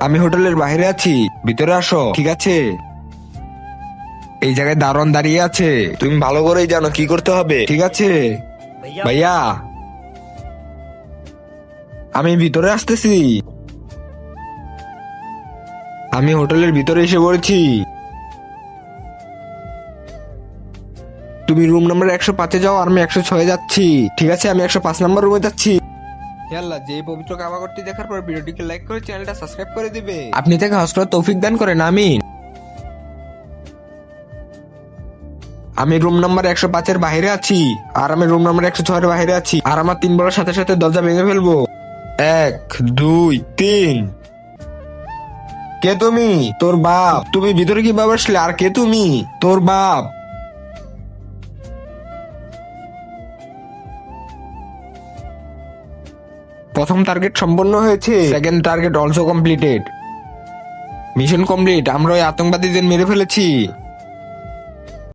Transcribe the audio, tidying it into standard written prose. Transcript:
আমি হোটেলের বাইরে আছি, ভিতরে আসো। ঠিক আছে? এই জায়গায় দারোয়ান দাঁড়িয়ে আছে, তুমি ভালো করেই জানো কি করতে হবে। ঠিক আছে ভাইয়া, আমি ভিতরে আসতেছি। আমি হোটেলের ভিতরে এসে পড়েছি। তুমি রুম নাম্বার 105-এ যাও আর আমি 106-এ যাচ্ছি। ঠিক আছে, আমি 105 নাম্বার রুমে যাচ্ছি। হে আল্লাহ, যে এই পবিত্র কাবাগরটি দেখার পর ভিডিওটিকে লাইক করে চ্যানেলটা সাবস্ক্রাইব করে দিবে। আপনি তাকে হজ করার তৌফিক দান করেন, আমিন। আমি রুম নাম্বার 105-এর বাইরে আছি, আর আমি রুম নাম্বার 106-এর বাইরে আছি, আর আমার 3 বলার সাথে সাথে দরজা ভেঙে ফেলবো। 1 2 3। কে তুমি? তোর বাপ। তুমি ভিতরে কিভাবে আসলে? আর কে তুমি? তোর বাপ। প্রথম টার্গেট সম্পন্ন হয়েছে, second target also completed. Mission complete, আমরা ওই আতঙ্কবাদীদের মেরে ফেলেছি।